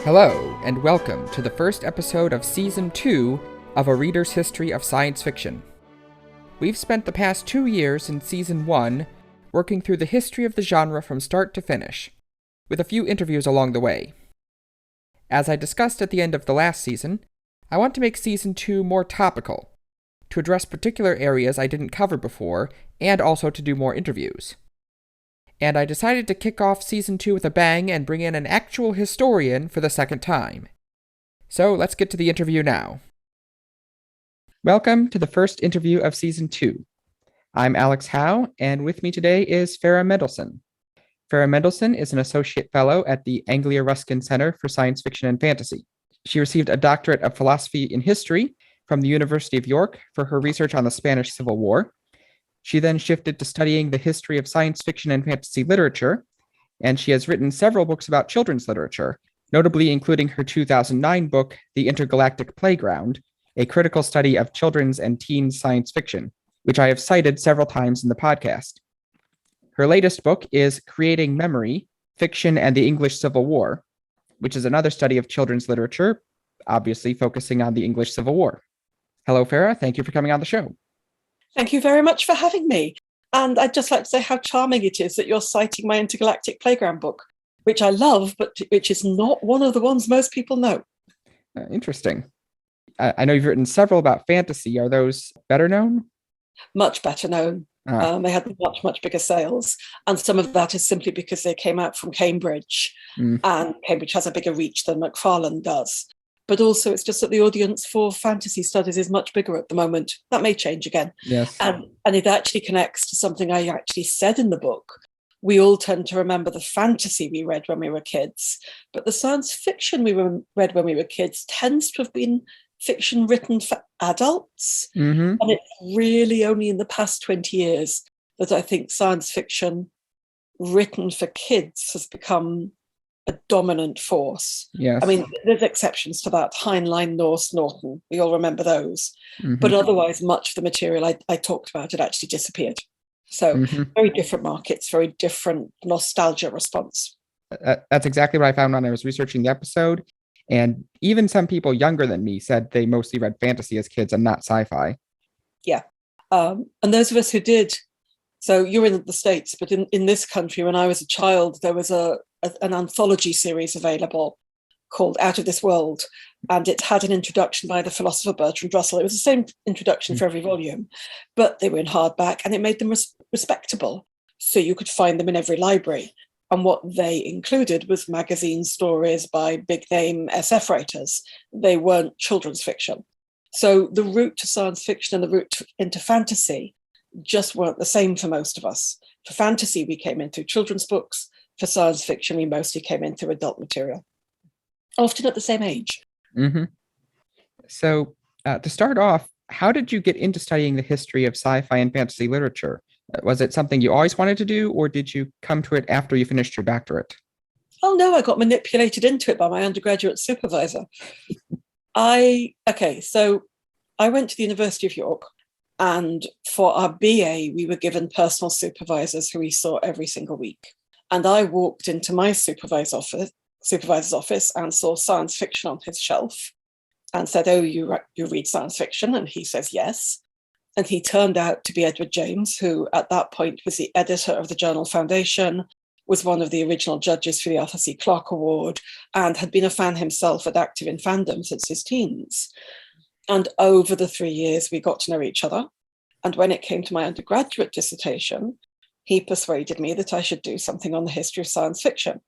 Hello, and welcome to the first episode of Season 2 of A Reader's History of Science Fiction. We've spent the past 2 years in Season 1 working through the history of the genre from start to finish, with a few interviews along the way. As I discussed at the end of the last season, I want to make Season 2 more topical, to address particular areas I didn't cover before, and also to do more interviews. And I decided to kick off Season 2 with a bang and bring in an actual historian for the second time. So let's get to the interview now. Welcome to the first interview of Season 2. I'm Alex Howe, and with me today is Farah Mendlesohn. Farah Mendlesohn is an Associate Fellow at the Anglia Ruskin Center for Science Fiction and Fantasy. She received a Doctorate of Philosophy in History from the University of York for her research on the Spanish Civil War. She then shifted to studying the history of science fiction and fantasy literature, and she has written several books about children's literature, notably including her 2009 book, The Intergalactic Playground, a critical study of children's and teen science fiction, which I have cited several times in the podcast. Her latest book is Creating Memory, Fiction and the English Civil War, which is another study of children's literature, obviously focusing on the English Civil War. Hello, Farah. Thank you for coming on the show. Thank you very much for having me. And I'd just like to say how charming it is that you're citing my Intergalactic Playground book, which I love, but which is not one of the ones most people know. Interesting. I know you've written several about fantasy. Are those better known? Much better known. They had much bigger sales. And some of that is simply because they came out from Cambridge. And Cambridge has a bigger reach than Macfarlane does. But also it's just that the audience for fantasy studies is much bigger at the moment. That may change again. Yes. And it actually connects to something I actually said in the book. We all tend to remember the fantasy we read when we were kids, but the science fiction we read when we were kids tends to have been fiction written for adults. And it's really only in the past 20 years that I think science fiction written for kids has become a dominant force. Yes. I mean, there's exceptions to that. Heinlein, Norse, Norton, we all remember those. But otherwise, much of the material I talked about had actually disappeared. So very different markets, very different nostalgia response. That's exactly what I found when I was researching the episode. And even some people younger than me said they mostly read fantasy as kids and not sci-fi. Yeah. And those of us who did, so you're in the States, but in this country, when I was a child, there was an anthology series available called Out of This World, and it had an introduction by the philosopher Bertrand Russell. It was the same introduction for every volume, but they were in hardback, and it made them respectable, so you could find them in every library. And what they included was magazine stories by big-name SF writers. They weren't children's fiction. So the route to science fiction and the route into fantasy just weren't the same for most of us. For fantasy, we came into children's books. For science fiction, we mostly came into adult material, often at the same age. So to start off, how did you get into studying the history of sci-fi and fantasy literature? Was it something you always wanted to do, or did you come to it after you finished your doctorate? Oh, no, I got manipulated into it by my undergraduate supervisor. So I went to the University of York, and for our BA, we were given personal supervisors who we saw every single week. And I walked into my supervisor's office and saw science fiction on his shelf and said, "Oh, you read science fiction?" And he says, "Yes." And he turned out to be Edward James, who at that point was the editor of the Journal Foundation, was one of the original judges for the Arthur C. Clarke Award, and had been a fan himself and active in fandom since his teens. And over the 3 years, we got to know each other. And when it came to my undergraduate dissertation, he persuaded me that I should do something on the history of science fiction,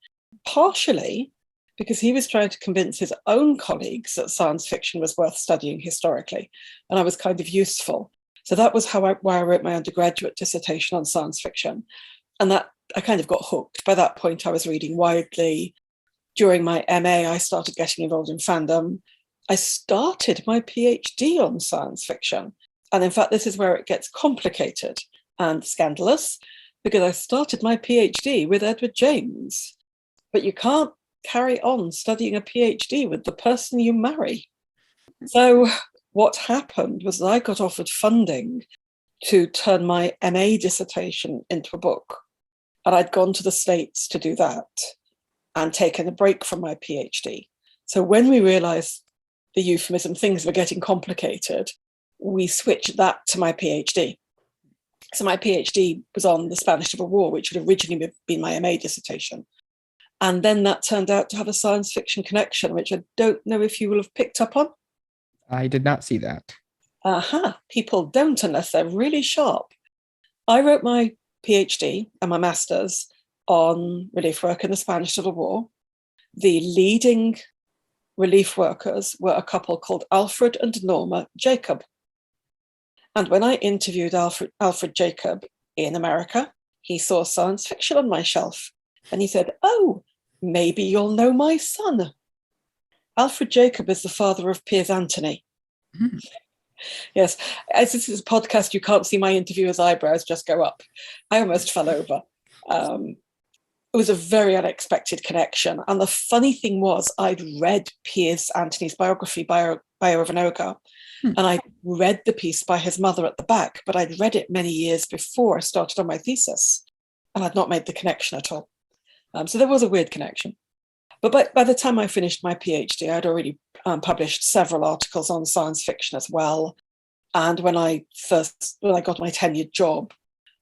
partially because he was trying to convince his own colleagues that science fiction was worth studying historically, and I was kind of useful. So that was why I wrote my undergraduate dissertation on science fiction. And that I kind of got hooked. By that point, I was reading widely. During my MA, I started getting involved in fandom. I started my PhD on science fiction. And in fact, this is where it gets complicated and scandalous, because I started my PhD with Edward James. But you can't carry on studying a PhD with the person you marry. So what happened was that I got offered funding to turn my MA dissertation into a book. And I'd gone to the States to do that and taken a break from my PhD. So when we realized the euphemism, things were getting complicated, we switched that to my PhD. So my PhD was on the Spanish Civil War, which had originally been my MA dissertation. And then that turned out to have a science fiction connection, which I don't know if you will have picked up on. I did not see that. Aha, people don't unless they're really sharp. I wrote my PhD and my master's on relief work in the Spanish Civil War. The leading relief workers were a couple called Alfred and Norma Jacob. And when I interviewed Alfred Jacob in America, he saw science fiction on my shelf. And he said, "Oh, maybe you'll know my son." Alfred Jacob is the father of Piers Anthony. Mm. Yes, as this is a podcast, you can't see my interviewer's eyebrows just go up. I almost fell over. It was a very unexpected connection. And the funny thing was, I'd read Piers Anthony's biography, Bio of an Ogre, and I read the piece by his mother at the back, but I'd read it many years before I started on my thesis, and I'd not made the connection at all. So there was a weird connection. But by the time I finished my PhD, I'd already published several articles on science fiction as well. And when I got my tenured job,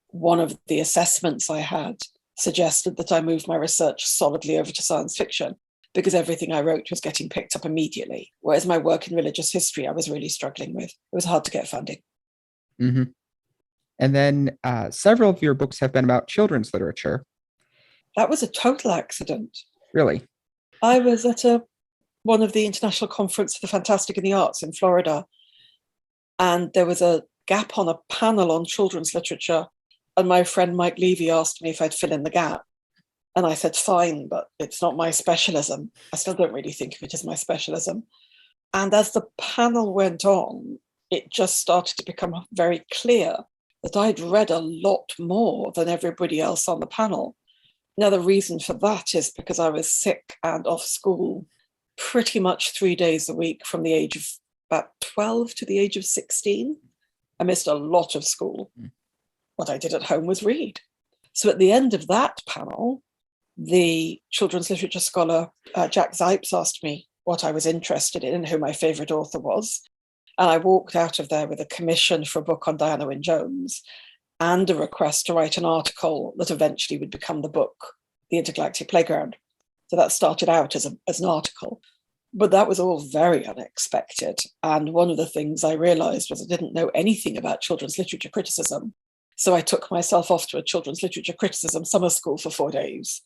one of the assessments I had suggested that I move my research solidly over to science fiction because everything I wrote was getting picked up immediately. Whereas my work in religious history, I was really struggling with. It was hard to get funding. Mm-hmm. And then several of your books have been about children's literature. That was a total accident. Really? I was at one of the International Conference for the Fantastic and the Arts in Florida, and there was a gap on a panel on children's literature, and my friend Mike Levy asked me if I'd fill in the gap. And I said, fine, but it's not my specialism. I still don't really think of it as my specialism. And as the panel went on, it just started to become very clear that I'd read a lot more than everybody else on the panel. Now, the reason for that is because I was sick and off school pretty much 3 days a week from the age of about 12 to the age of 16. I missed a lot of school. What I did at home was read. So at the end of that panel, the children's literature scholar, Jack Zipes, asked me what I was interested in and who my favourite author was. And I walked out of there with a commission for a book on Diana Wynne Jones and a request to write an article that eventually would become the book, The Intergalactic Playground. So that started out as an article. But that was all very unexpected. And one of the things I realised was I didn't know anything about children's literature criticism. So I took myself off to a children's literature criticism summer school for 4 days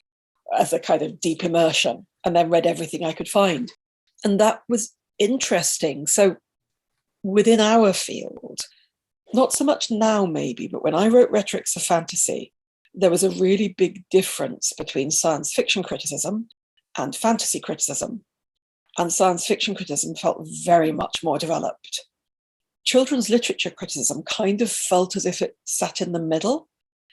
as a kind of deep immersion, and then read everything I could find. And that was interesting. So within our field, not so much now maybe, but when I wrote Rhetorics of Fantasy, there was a really big difference between science fiction criticism and fantasy criticism. And science fiction criticism felt very much more developed. Children's literature criticism kind of felt as if it sat in the middle.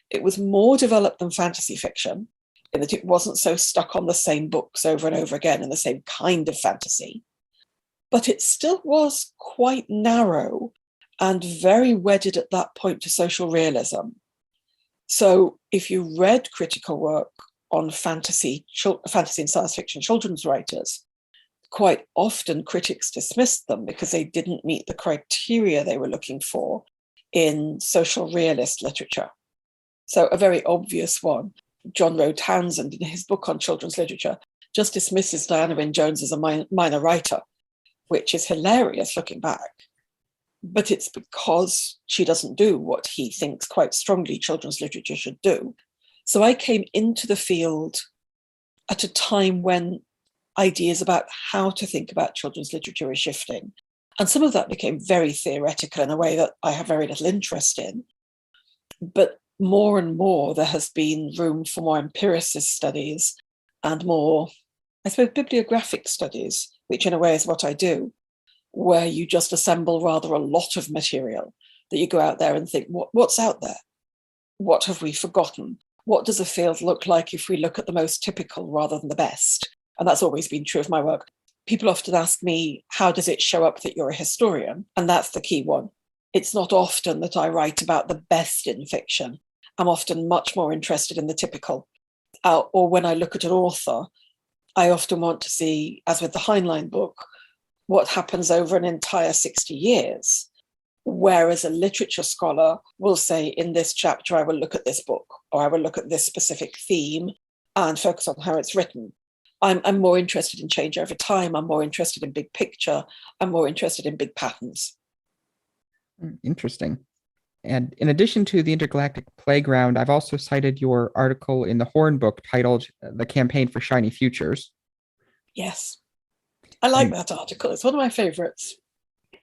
It was more developed than fantasy fiction, in that it wasn't so stuck on the same books over and over again in the same kind of fantasy. But it still was quite narrow and very wedded at that point to social realism. So if you read critical work on fantasy and science fiction children's writers, quite often critics dismissed them because they didn't meet the criteria they were looking for in social realist literature. So a very obvious one, John Rowe Townsend, in his book on children's literature, just dismisses Diana Wynne Jones as a minor writer, which is hilarious looking back. But it's because she doesn't do what he thinks quite strongly children's literature should do. So I came into the field at a time when ideas about how to think about children's literature is shifting. And some of that became very theoretical in a way that I have very little interest in. But more and more, there has been room for more empiricist studies and more, I suppose, bibliographic studies, which in a way is what I do, where you just assemble rather a lot of material that you go out there and think, what's out there? What have we forgotten? What does a field look like if we look at the most typical rather than the best? And that's always been true of my work. People often ask me, how does it show up that you're a historian? And that's the key one. It's not often that I write about the best in fiction. I'm often much more interested in the typical. Or when I look at an author, I often want to see, as with the Heinlein book, what happens over an entire 60 years. Whereas a literature scholar will say, in this chapter, I will look at this book, or I will look at this specific theme and focus on how it's written. I'm more interested in change over time. I'm more interested in big picture. I'm more interested in big patterns. Interesting. And in addition to the Intergalactic Playground, I've also cited your article in the Horn book titled The Campaign for Shiny Futures. Yes, I like that article. It's one of my favorites.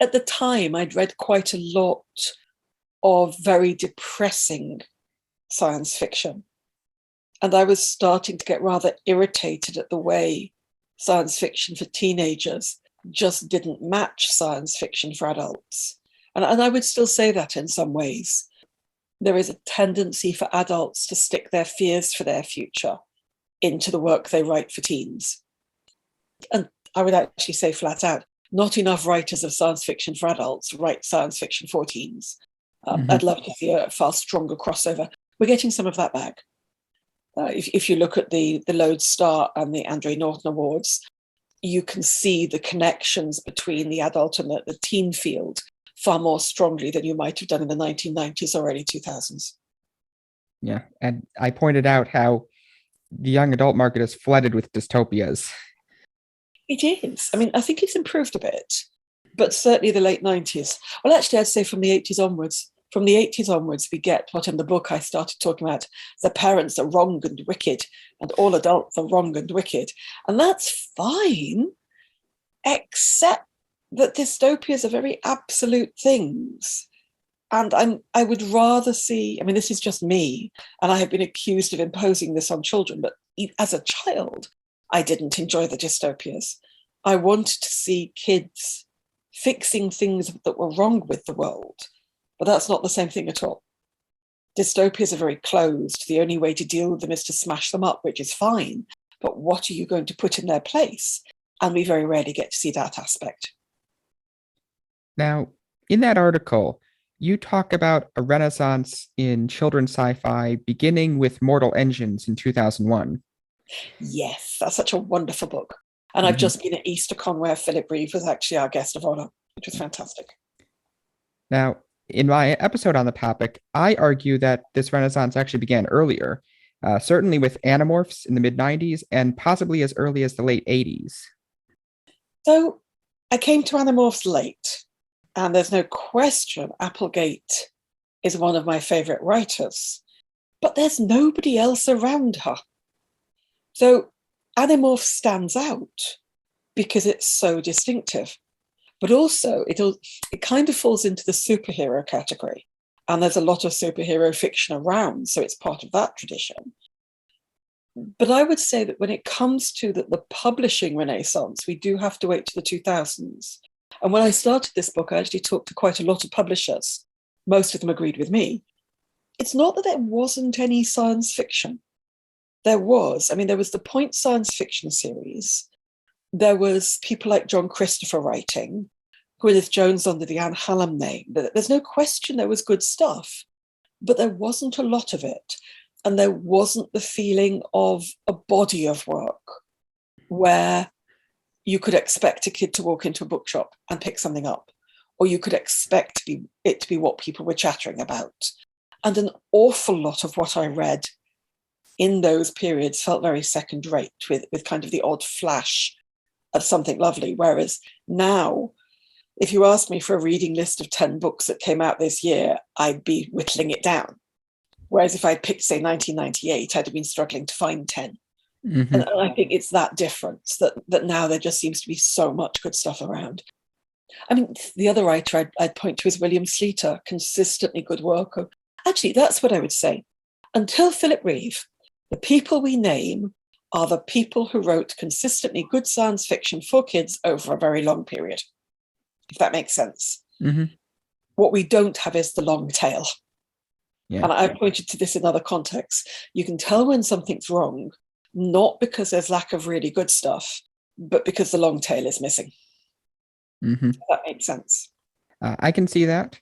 At the time, I'd read quite a lot of very depressing science fiction. And I was starting to get rather irritated at the way science fiction for teenagers just didn't match science fiction for adults. And I would still say that in some ways. There is a tendency for adults to stick their fears for their future into the work they write for teens. And I would actually say flat out, not enough writers of science fiction for adults write science fiction for teens. I'd love to see a far stronger crossover. We're getting some of that back. If you look at the Lodestar and the Andre Norton Awards, you can see the connections between the adult and the teen field far more strongly than you might have done in the 1990s or early 2000s. Yeah, and I pointed out how the young adult market is flooded with dystopias. It is. I mean, I think it's improved a bit, but certainly the late 90s. Well, actually, I'd say from the 80s onwards. From the 80s onwards, we get what in the book I started talking about, the parents are wrong and wicked, and all adults are wrong and wicked. And that's fine, except that dystopias are very absolute things. And I would rather see, I mean, this is just me, and I have been accused of imposing this on children, but as a child, I didn't enjoy the dystopias. I wanted to see kids fixing things that were wrong with the world, but that's not the same thing at all. Dystopias are very closed. The only way to deal with them is to smash them up, which is fine, but what are you going to put in their place? And we very rarely get to see that aspect. Now, in that article, you talk about a renaissance in children's sci-fi beginning with Mortal Engines in 2001. Yes, that's such a wonderful book. And I've just been at EasterCon where Philip Reeve was actually our guest of honor, which was fantastic. Now, in my episode on the topic, I argue that this renaissance actually began earlier, certainly with Animorphs in the mid-90s and possibly as early as the late 80s. So I came to Animorphs late, and there's no question Applegate is one of my favorite writers, but there's nobody else around her. So Animorphs stands out because it's so distinctive, but also it kind of falls into the superhero category. And there's a lot of superhero fiction around, so it's part of that tradition. But I would say that when it comes to the publishing renaissance, we do have to wait to the 2000s. And when I started this book, I actually talked to quite a lot of publishers. Most of them agreed with me. It's not that there wasn't any science fiction. There was the Point Science Fiction series. There was people like John Christopher writing, Gwyneth Jones under the Anne Hallam name. There's no question there was good stuff, but there wasn't a lot of it. And there wasn't the feeling of a body of work where you could expect a kid to walk into a bookshop and pick something up, or you could expect it to be what people were chattering about. And an awful lot of what I read in those periods felt very second rate with kind of the odd flash of something lovely. Whereas now, if you asked me for a reading list of 10 books that came out this year, I'd be whittling it down. Whereas if I'd picked, say, 1998, I'd have been struggling to find 10. And I think it's that difference that now there just seems to be so much good stuff around. I mean, the other writer I'd point to is William Sleater, consistently good work. Actually, that's what I would say. Until Philip Reeve, the people we name are the people who wrote consistently good science fiction for kids over a very long period, if that makes sense. What we don't have is the long tail. Yeah. And I've pointed to this in other contexts. You can tell when something's wrong, not because there's lack of really good stuff, but because the long tail is missing. If that makes sense. I can see that.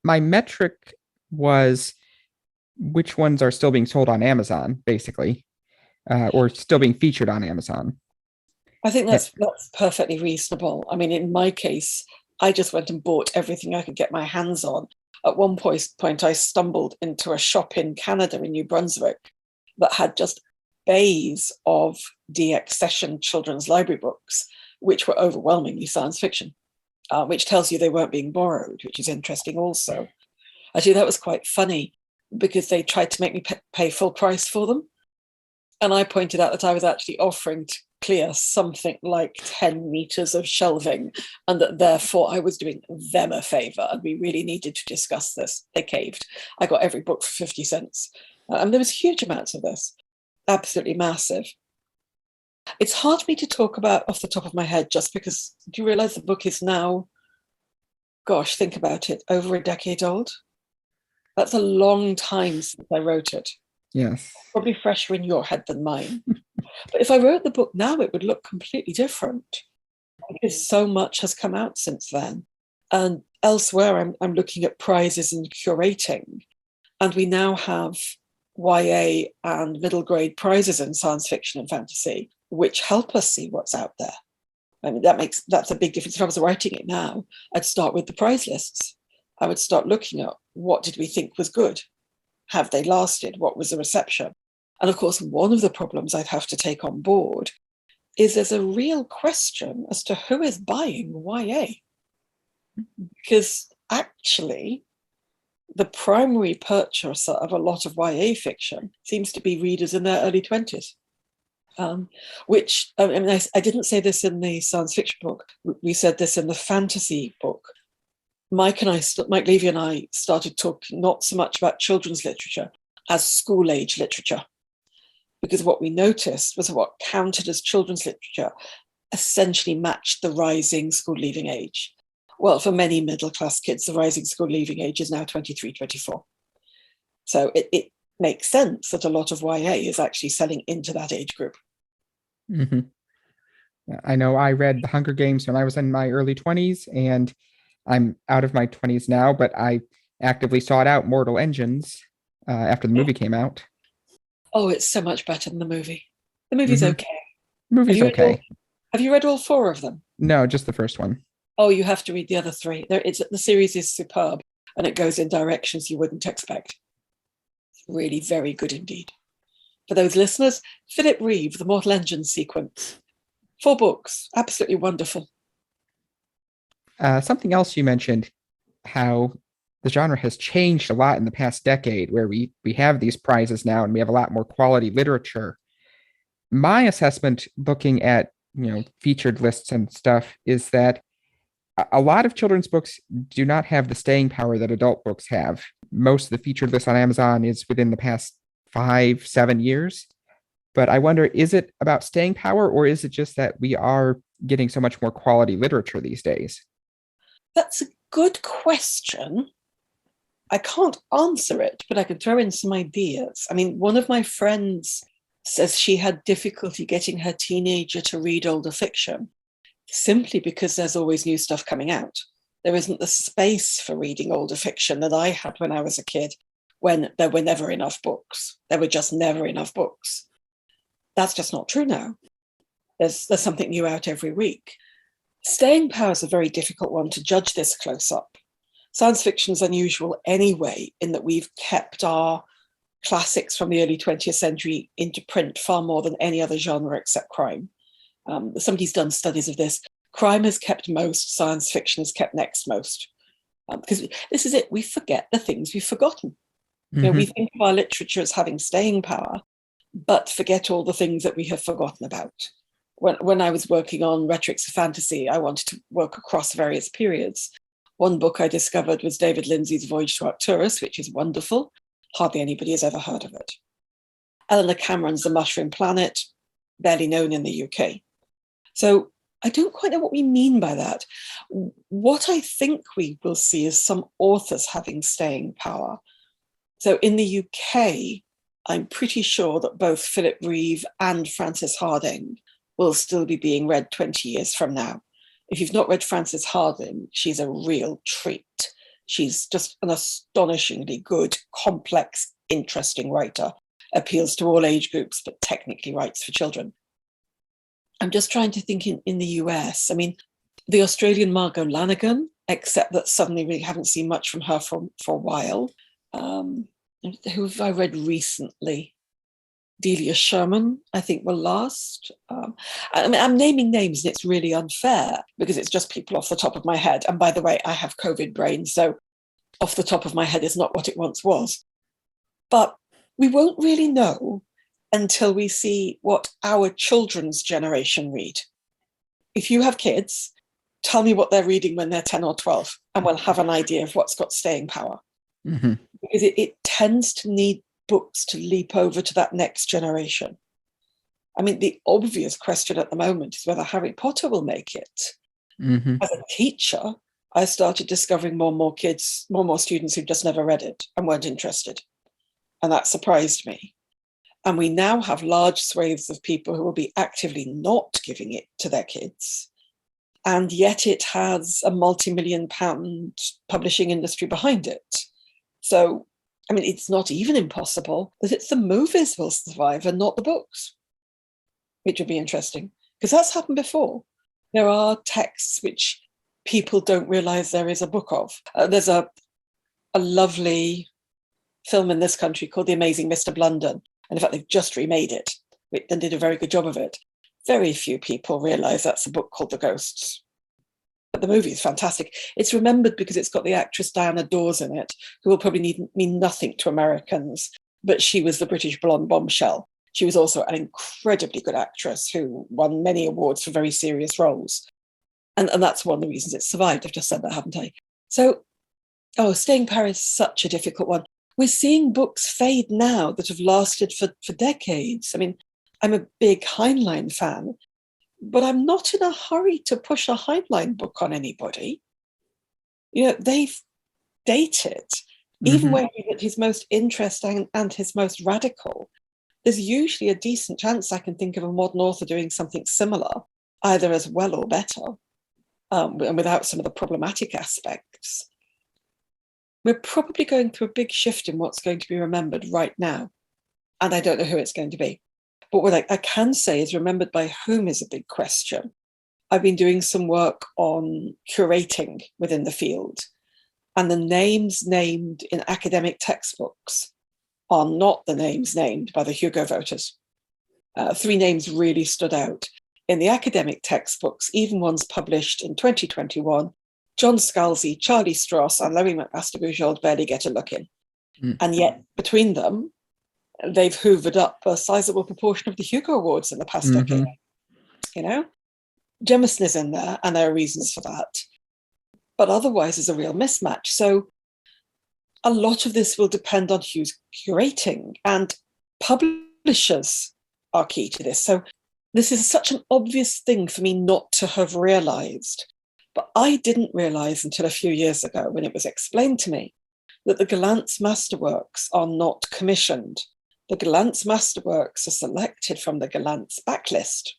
My metric was which ones are still being sold on Amazon, basically, or still being featured on Amazon. I think that's perfectly reasonable. I mean, in my case, I just went and bought everything I could get my hands on. At one point, I stumbled into a shop in Canada, in New Brunswick, that had just bays of DX session children's library books, which were overwhelmingly science fiction, which tells you they weren't being borrowed, which is interesting also. Actually, that was quite funny because they tried to make me pay full price for them. And I pointed out that I was actually offering to clear something like 10 meters of shelving, and that therefore I was doing them a favor, and we really needed to discuss this. They caved. I got every book for 50 cents. And there was huge amounts of this, absolutely massive. It's hard for me to talk about off the top of my head, just because, do you realize the book is now, gosh, think about it, over a decade old? That's a long time since I wrote it. Yes. Probably fresher in your head than mine. But if I wrote the book now, it would look completely different, because so much has come out since then. And elsewhere, I'm looking at prizes and curating. And we now have YA and middle grade prizes in science fiction and fantasy, which help us see what's out there. I mean, that's a big difference. If I was writing it now, I'd start with the prize lists. I would start looking at what did we think was good? Have they lasted? What was the reception? And of course, one of the problems I'd have to take on board is there's a real question as to who is buying YA. Because actually, the primary purchaser of a lot of YA fiction seems to be readers in their early 20s. Which, I mean, I didn't say this in the science fiction book. We said this in the fantasy book. Mike Levy and I started talking not so much about children's literature as school-age literature, because what we noticed was what counted as children's literature essentially matched the rising school-leaving age. Well, for many middle-class kids, the rising school-leaving age is now 23, 24. So it makes sense that a lot of YA is actually selling into that age group. Mm-hmm. I know I read The Hunger Games when I was in my early 20s, and I'm out of my 20s now, but I actively sought out Mortal Engines after the movie came out. Oh, it's so much better than the movie. The movie's okay. The movie's okay. Have you read all 4 of them? No, just the first one. Oh, you have to read the other 3. The series is superb, and it goes in directions you wouldn't expect. It's really very good indeed. For those listeners, Philip Reeve, the Mortal Engines sequence. 4 books, absolutely wonderful. Something else you mentioned, how the genre has changed a lot in the past decade, where we have these prizes now and we have a lot more quality literature. My assessment, looking at featured lists and stuff, is that a lot of children's books do not have the staying power that adult books have. Most of the featured lists on Amazon is within the past 5-7 years. But I wonder, is it about staying power, or is it just that we are getting so much more quality literature these days? That's a good question. I can't answer it, but I can throw in some ideas. I mean, one of my friends says she had difficulty getting her teenager to read older fiction simply because there's always new stuff coming out. There isn't the space for reading older fiction that I had when I was a kid, when there were never enough books. There were just never enough books. That's just not true now. There's something new out every week. Staying power is a very difficult one to judge this close up. Science fiction is unusual anyway, in that we've kept our classics from the early 20th century into print far more than any other genre except crime. Somebody's done studies of this. Crime has kept most, science fiction has kept next most. Because this is it, we forget the things we've forgotten. Mm-hmm. We think of our literature as having staying power, but forget all the things that we have forgotten about. When I was working on Rhetorics of Fantasy, I wanted to work across various periods. One book I discovered was David Lindsay's Voyage to Arcturus, which is wonderful. Hardly anybody has ever heard of it. Eleanor Cameron's The Mushroom Planet, barely known in the UK. So I don't quite know what we mean by that. What I think we will see is some authors having staying power. So in the UK, I'm pretty sure that both Philip Reeve and Frances Hardinge will still be being read 20 years from now. If you've not read Frances Hardinge, she's a real treat. She's just an astonishingly good, complex, interesting writer. Appeals to all age groups, but technically writes for children. I'm just trying to think in the US. I mean, the Australian Margot Lanigan, except that suddenly we haven't seen much from her for a while. Who have I read recently? Delia Sherman, I think, will last. I mean, I'm naming names and it's really unfair because it's just people off the top of my head. And by the way, I have COVID brain, so off the top of my head is not what it once was. But we won't really know until we see what our children's generation read. If you have kids, tell me what they're reading when they're 10 or 12, and we'll have an idea of what's got staying power. Mm-hmm. Because it tends to need books to leap over to that next generation. I mean, the obvious question at the moment is whether Harry Potter will make it. Mm-hmm. As a teacher, I started discovering more and more kids, more and more students who just never read it and weren't interested. And that surprised me. And we now have large swathes of people who will be actively not giving it to their kids. And yet it has a multi-million-pound publishing industry behind it. So, I mean, it's not even impossible that it's the movies will survive and not the books, which would be interesting, because that's happened before. There are texts which people don't realize there is a book of. There's a lovely film in this country called The Amazing Mr. Blunden. And in fact, they've just remade it and did a very good job of it. Very few people realize that's a book called The Ghosts. But the movie is fantastic. It's remembered because it's got the actress Diana Dawes in it, who will probably mean nothing to Americans, but she was the British blonde bombshell. She was also an incredibly good actress who won many awards for very serious roles. And that's one of the reasons it survived. I've just said that, haven't I? So, staying power is such a difficult one. We're seeing books fade now that have lasted for decades. I mean, I'm a big Heinlein fan, but I'm not in a hurry to push a Heinlein book on anybody. You know, they've dated. Even when he's at his most interesting and his most radical, there's usually a decent chance I can think of a modern author doing something similar, either as well or better, and without some of the problematic aspects. We're probably going through a big shift in what's going to be remembered right now. And I don't know who it's going to be. But what I can say is remembered by whom is a big question. I've been doing some work on curating within the field, and the names named in academic textbooks are not the names named by the Hugo voters. 3 names really stood out. In the academic textbooks, even ones published in 2021, John Scalzi, Charlie Stross, and Larry McMaster-Bujold barely get a look in. And yet, between them, they've hoovered up a sizable proportion of the Hugo Awards in the past decade. You know, Jemison is in there, and there are reasons for that. But otherwise, there's a real mismatch. So a lot of this will depend on who's curating, and publishers are key to this. So this is such an obvious thing for me not to have realized. But I didn't realize until a few years ago when it was explained to me that the Gallant's masterworks are not commissioned. The Gallant's masterworks are selected from the Gallant's backlist.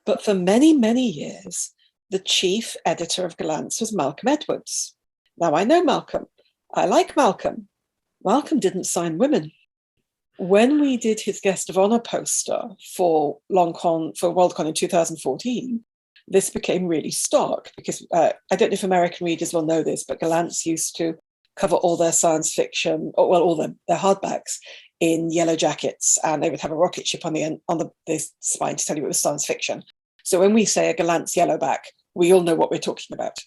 But for many, many years, the chief editor of Gallant's was Malcolm Edwards. Now, I know Malcolm. I like Malcolm. Malcolm didn't sign women. When we did his guest of honor poster for Worldcon in 2014, this became really stark because I don't know if American readers will know this, but Gallant's used to cover all their science fiction, all their hardbacks in yellow jackets, and they would have a rocket ship on the end, on the spine to tell you it was science fiction. So when we say a Gallant's yellowback, we all know what we're talking about.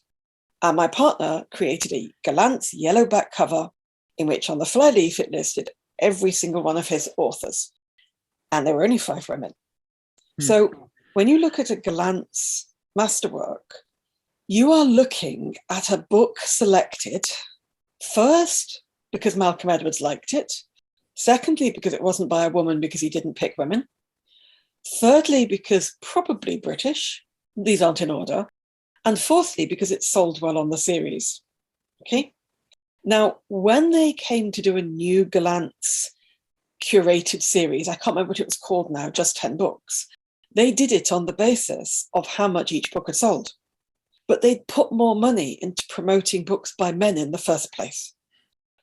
And my partner created a Gallant's yellowback cover in which on the flyleaf it listed every single one of his authors. And there were only 5 women. So when you look at a Gallant's masterwork, you are looking at a book selected first because Malcolm Edwards liked it, secondly because it wasn't by a woman because he didn't pick women, thirdly because probably British, these aren't in order, and fourthly because it sold well on the series. Okay. Now, when they came to do a new Gallant's curated series, I can't remember what it was called now, just 10 books, they did it on the basis of how much each book had sold. But they'd put more money into promoting books by men in the first place.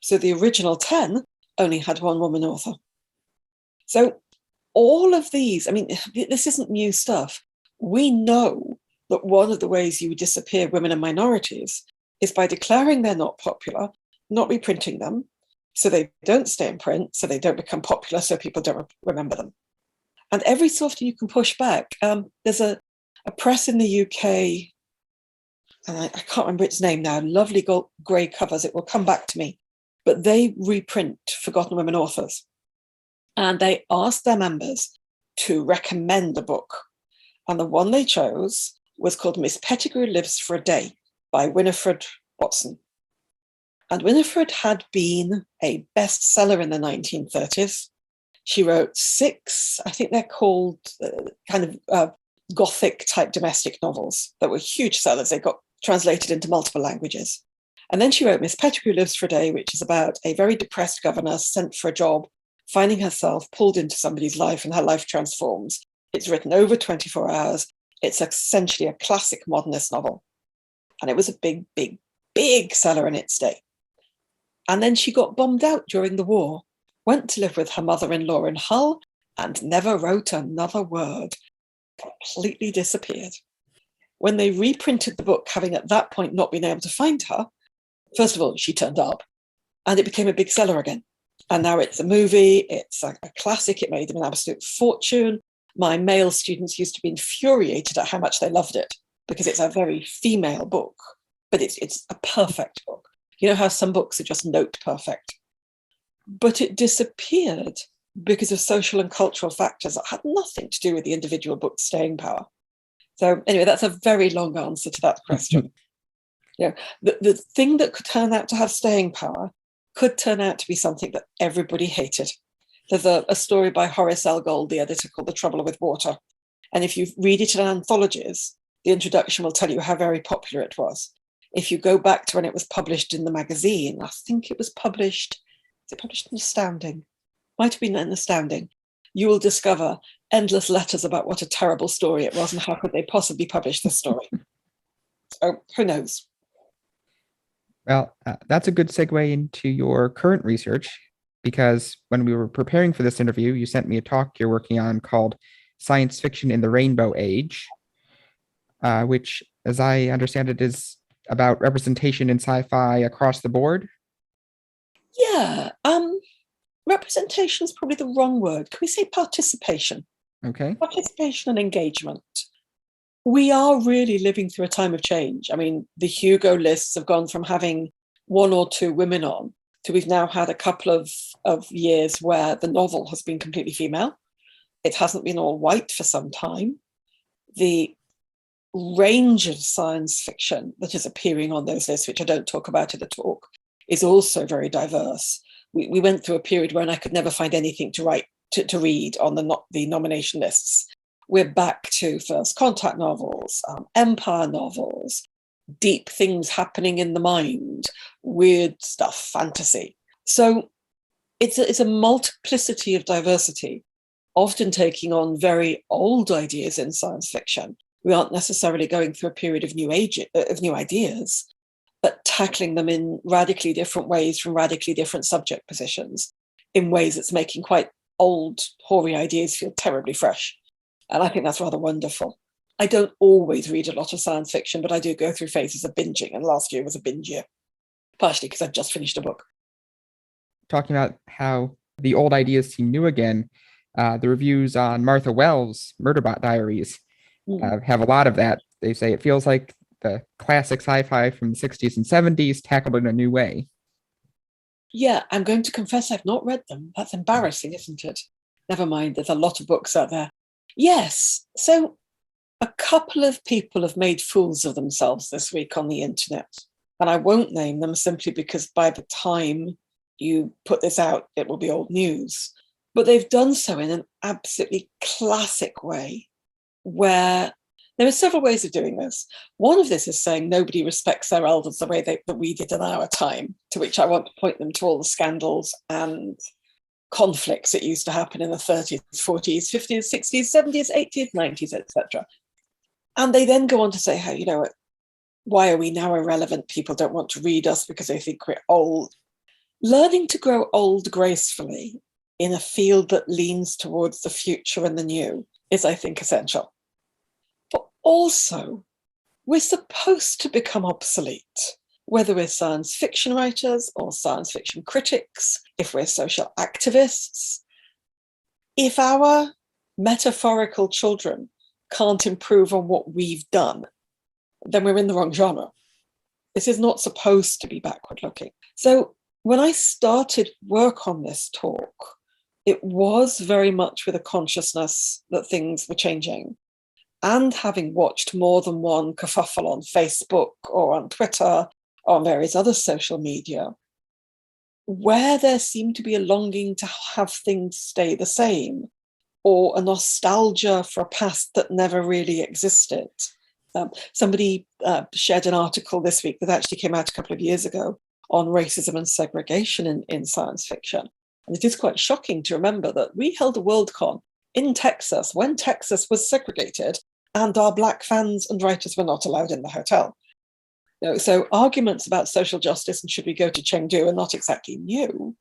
So the original 10 only had 1 woman author. So all of these, I mean, this isn't new stuff. We know that one of the ways you disappear women and minorities is by declaring they're not popular, not reprinting them, so they don't stay in print, so they don't become popular, so people don't remember them. And every so often you can push back. There's a press in the UK, and I can't remember its name now, lovely grey covers, it will come back to me, but they reprint forgotten women authors. And they asked their members to recommend a book. And the one they chose was called Miss Pettigrew Lives for a Day by Winifred Watson. And Winifred had been a bestseller in the 1930s. She wrote 6, I think they're called Gothic type domestic novels that were huge sellers. They got translated into multiple languages. And then she wrote Miss Pettigrew Lives for a Day, which is about a very depressed governess sent for a job, finding herself pulled into somebody's life and her life transforms. It's written over 24 hours. It's essentially a classic modernist novel. And it was a big, big, big seller in its day. And then she got bombed out during the war, went to live with her mother-in-law in Hull, and never wrote another word. Completely disappeared. When they reprinted the book, having at that point not been able to find her, first of all, she turned up, and it became a big seller again. And now it's a movie, it's a classic, it made them an absolute fortune. My male students used to be infuriated at how much they loved it, because it's a very female book, but it's a perfect book. You know how some books are just note perfect. But it disappeared because of social and cultural factors that had nothing to do with the individual book's staying power. So anyway, that's a very long answer to that question. The thing that could turn out to have staying power could turn out to be something that everybody hated. There's a story by Horace L. Gold, the editor, called The Trouble with Water. And if you read it in anthologies, the introduction will tell you how very popular it was. If you go back to when it was published in the magazine, I think it was published, is it published in Astounding? Might have been in Astounding. You will discover endless letters about what a terrible story it was and how could they possibly publish this story. So who knows? Well, that's a good segue into your current research, because when we were preparing for this interview, you sent me a talk you're working on called Science Fiction in the Rainbow Age, which, as I understand it, is about representation in sci-fi across the board. Yeah, representation is probably the wrong word. Can we say participation? Okay. Participation and engagement. We are really living through a time of change. I mean, the Hugo lists have gone from having 1 or 2 women on to we've now had a couple of years where the novel has been completely female. It hasn't been all white for some time. The range of science fiction that is appearing on those lists, which I don't talk about in the talk, is also very diverse. We went through a period when I could never find anything to read on the nomination lists. We're back to first contact novels, empire novels, deep things happening in the mind, weird stuff, fantasy. So it's a multiplicity of diversity, often taking on very old ideas in science fiction. We aren't necessarily going through a period of new ideas, but tackling them in radically different ways from radically different subject positions, in ways that's making quite old, hoary ideas feel terribly fresh. And I think that's rather wonderful. I don't always read a lot of science fiction, but I do go through phases of binging, and last year was a binge year, partially because I've just finished a book. Talking about how the old ideas seem new again, the reviews on Martha Wells' Murderbot Diaries have a lot of that. They say it feels like the classic sci-fi from the 60s and 70s tackled in a new way. Yeah, I'm going to confess I've not read them. That's embarrassing, isn't it? Never mind, there's a lot of books out there. Yes, so a couple of people have made fools of themselves this week on the internet. And I won't name them simply because by the time you put this out, it will be old news. But they've done so in an absolutely classic way, where there are several ways of doing this. One of this is saying nobody respects their elders the way that we did in our time, to which I want to point them to all the scandals and conflicts that used to happen in the 30s, 40s, 50s, 60s, 70s, 80s, 90s, etc. And they then go on to say how, why are we now irrelevant? People don't want to read us because they think we're old. Learning to grow old gracefully in a field that leans towards the future and the new is, I think, essential. But also, we're supposed to become obsolete, whether we're science fiction writers or science fiction critics, if we're social activists. If our metaphorical children can't improve on what we've done, then we're in the wrong genre. This is not supposed to be backward looking. So when I started work on this talk, it was very much with a consciousness that things were changing. And having watched more than one kerfuffle on Facebook or on Twitter or on various other social media, where there seemed to be a longing to have things stay the same, or a nostalgia for a past that never really existed. Somebody shared an article this week that actually came out a couple of years ago on racism and segregation in science fiction. And it is quite shocking to remember that we held a Worldcon in Texas when Texas was segregated and our Black fans and writers were not allowed in the hotel. So arguments about social justice and should we go to Chengdu are not exactly new,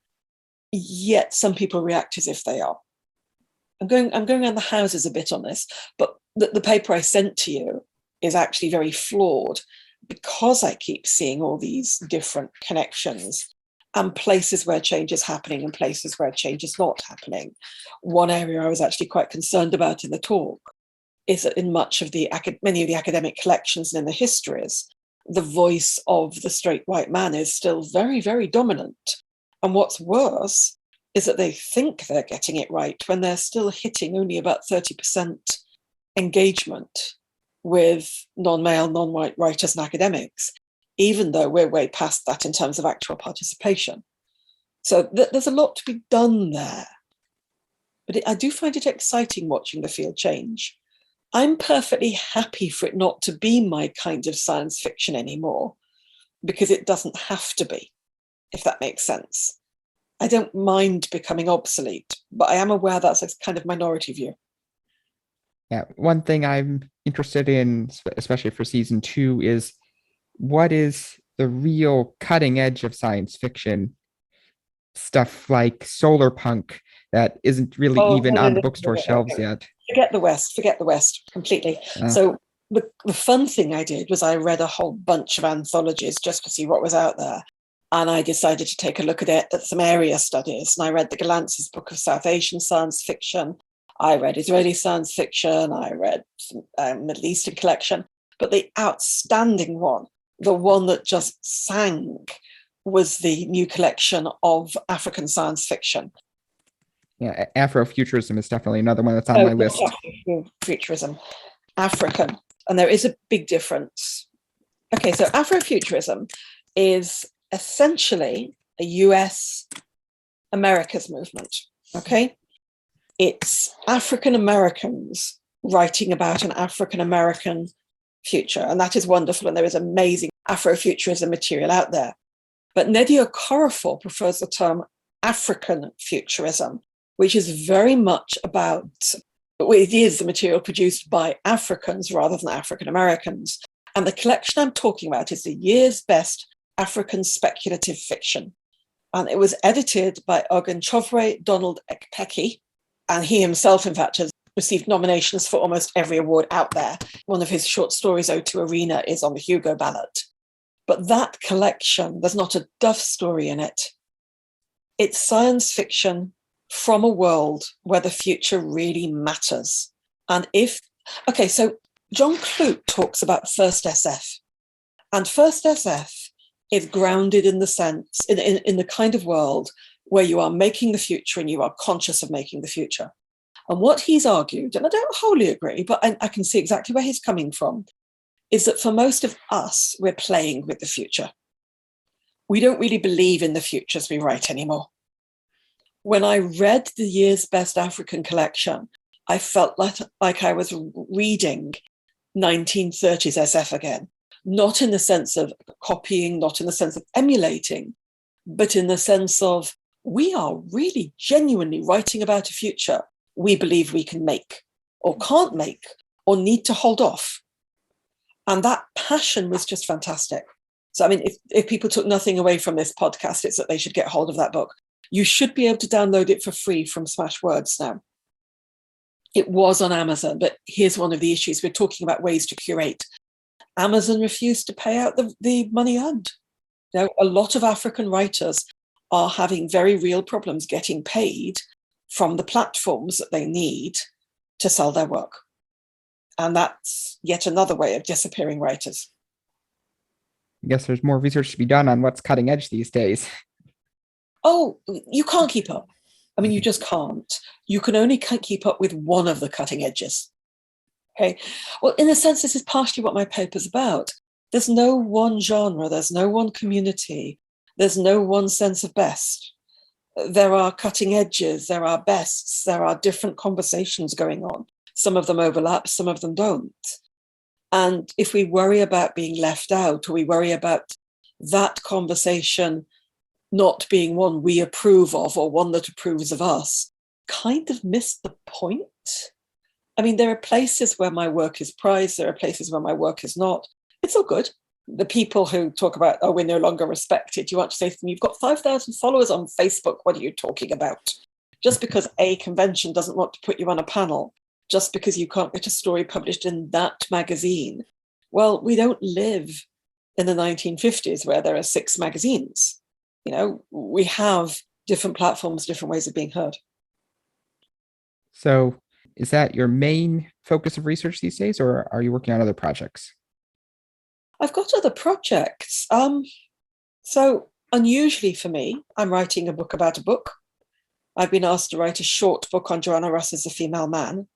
yet some people react as if they are. I'm going around the houses a bit on this, but the paper I sent to you is actually very flawed because I keep seeing all these different connections and places where change is happening and places where change is not happening. One area I was actually quite concerned about in the talk is that in many of the academic collections and in the histories, the voice of the straight white man is still very, very dominant. And what's worse is that they think they're getting it right when they're still hitting only about 30% engagement with non-male, non-white writers and academics, even though we're way past that in terms of actual participation. So there's a lot to be done there. But I do find it exciting watching the field change. I'm perfectly happy for it not to be my kind of science fiction anymore, because it doesn't have to be, if that makes sense. I don't mind becoming obsolete, but I am aware that's a kind of minority view. Yeah, one thing I'm interested in, especially for season 2, is what is the real cutting edge of science fiction? Stuff like solar punk that isn't really even on the bookstore shelves yet. Forget the West completely. So the fun thing I did was I read a whole bunch of anthologies just to see what was out there. And I decided to take a look at some area studies. And I read the Galantz's book of South Asian science fiction. I read Israeli science fiction. I read some Middle Eastern collection. But the outstanding one, the one that just sank, was the new collection of African science fiction. Yeah, Afrofuturism is definitely another one that's on my list. Afrofuturism, African. And there is a big difference. Okay, so Afrofuturism is essentially a US America's movement, okay? It's African Americans writing about an African American future, and that is wonderful, and there is amazing Afrofuturism material out there. But Nnedi Okorafor prefers the term African Futurism, which is very much about, it is the material produced by Africans rather than African Americans. And the collection I'm talking about is the year's best African speculative fiction. And it was edited by Ogunchovre Donald Ekpeki. And he himself, in fact, has received nominations for almost every award out there. One of his short stories, O2 Arena, is on the Hugo ballot. But that collection, there's not a Duff story in it. It's science fiction from a world where the future really matters. And so John Clute talks about first SF. And first SF is grounded in the sense, in the kind of world where you are making the future and you are conscious of making the future. And what he's argued, and I don't wholly agree, but I can see exactly where he's coming from, is that for most of us, we're playing with the future. We don't really believe in the futures we write anymore. When I read the year's best African collection, I felt like I was reading 1930s SF again, not in the sense of copying, not in the sense of emulating, but in the sense of we are really genuinely writing about a future we believe we can make or can't make or need to hold off. And that passion was just fantastic. So, I mean, if people took nothing away from this podcast, it's that they should get hold of that book. You should be able to download it for free from Smashwords now. It was on Amazon, but here's one of the issues. We're talking about ways to curate. Amazon refused to pay out the money earned. Now, a lot of African writers are having very real problems getting paid from the platforms that they need to sell their work. And that's yet another way of disappearing writers. I guess there's more research to be done on what's cutting edge these days. Oh, you can't keep up. I mean, you just can't. You can only keep up with one of the cutting edges. Okay. Well, in a sense, this is partially what my paper's about. There's no one genre. There's no one community. There's no one sense of best. There are cutting edges. There are bests. There are different conversations going on. Some of them overlap. Some of them don't. And if we worry about being left out, or we worry about that conversation not being one we approve of or one that approves of us, kind of missed the point. I mean, there are places where my work is prized. There are places where my work is not. It's all good. The people who talk about, oh, we're no longer respected, you want to say to them, you've got 5,000 followers on Facebook. What are you talking about? Just because a convention doesn't want to put you on a panel, just because you can't get a story published in that magazine. Well, we don't live in the 1950s where there are 6 magazines. You know, we have different platforms, different ways of being heard. So is that your main focus of research these days, or are you working on other projects? I've got other projects. So unusually for me, I'm writing a book about a book. I've been asked to write a short book on Joanna Russ as a female man.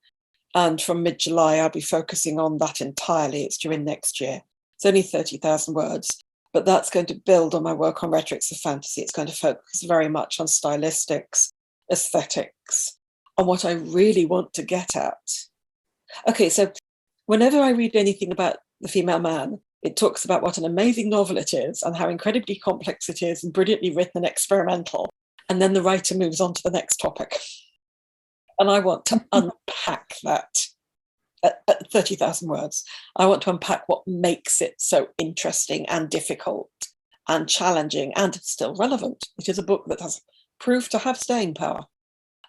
And from mid-July, I'll be focusing on that entirely. It's due in next year. It's only 30,000 words, but that's going to build on my work on rhetorics of fantasy. It's going to focus very much on stylistics, aesthetics, on what I really want to get at. Okay, so whenever I read anything about the female man, it talks about what an amazing novel it is and how incredibly complex it is and brilliantly written and experimental. And then the writer moves on to the next topic. And I want to unpack that at 30,000 words. I want to unpack what makes it so interesting and difficult and challenging and still relevant. It is a book that has proved to have staying power.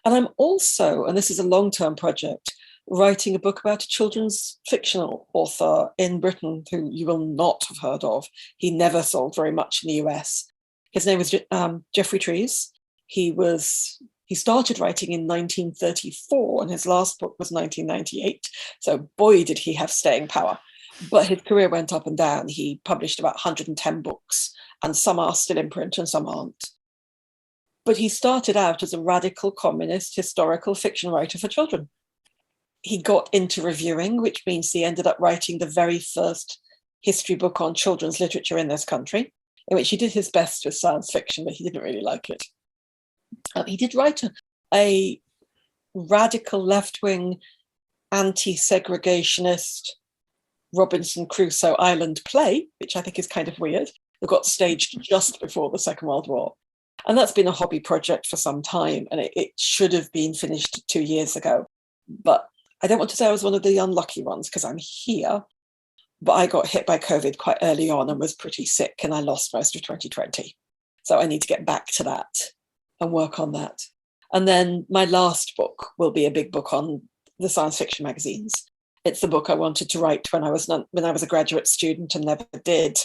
And I'm also, and this is a long-term project, writing a book about a children's fictional author in Britain who you will not have heard of. He never sold very much in the US. His name was Jeffrey Trees. He started writing in 1934 and his last book was 1998. So boy, did he have staying power. But his career went up and down. He published about 110 books and some are still in print and some aren't. But he started out as a radical communist historical fiction writer for children. He got into reviewing, which means he ended up writing the very first history book on children's literature in this country, in which he did his best with science fiction, but he didn't really like it. He did write a radical left-wing, anti-segregationist Robinson Crusoe Island play, which I think is kind of weird, that got staged just before the Second World War. And that's been a hobby project for some time, and it should have been finished 2 years ago. But I don't want to say I was one of the unlucky ones because I'm here, but I got hit by COVID quite early on and was pretty sick and I lost most of 2020. So I need to get back to that and work on that. And then my last book will be a big book on the science fiction magazines. It's the book I wanted to write when I was a graduate student and never did.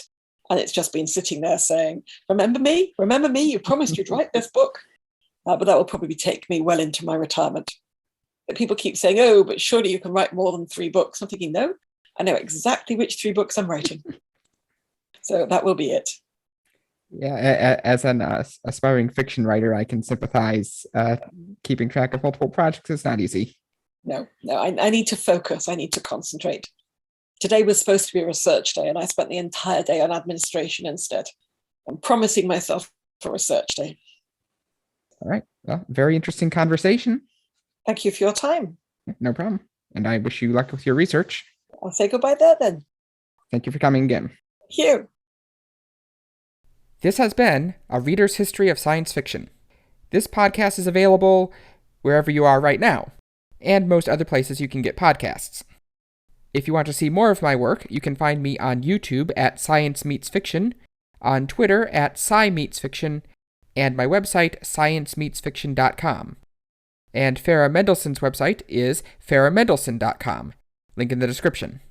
And it's just been sitting there saying, remember me, you promised you'd write this book. But that will probably take me well into my retirement. But people keep saying, oh, but surely you can write more than 3 books. I'm thinking, no, I know exactly which 3 books I'm writing. So that will be it. Yeah, as an aspiring fiction writer, I can sympathize. Keeping track of multiple projects is not easy. No, I need to focus. I need to concentrate. Today was supposed to be a research day, and I spent the entire day on administration instead. I'm promising myself a research day. All right. Well, very interesting conversation. Thank you for your time. No problem. And I wish you luck with your research. I'll say goodbye there then. Thank you for coming again. Thank you. This has been A Reader's History of Science Fiction. This podcast is available wherever you are right now, and most other places you can get podcasts. If you want to see more of my work, you can find me on YouTube at Science Meets Fiction, on Twitter at Sci Meets Fiction, and my website, sciencemeetsfiction.com. And Farah Mendlesohn's website is farahmendlesohn.com. Link in the description.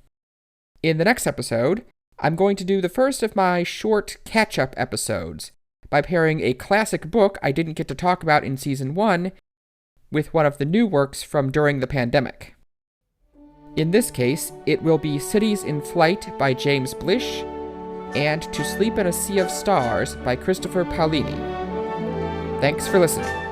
In the next episode, I'm going to do the first of my short catch-up episodes by pairing a classic book I didn't get to talk about in Season 1 with one of the new works from during the pandemic. In this case, it will be Cities in Flight by James Blish and To Sleep in a Sea of Stars by Christopher Paolini. Thanks for listening.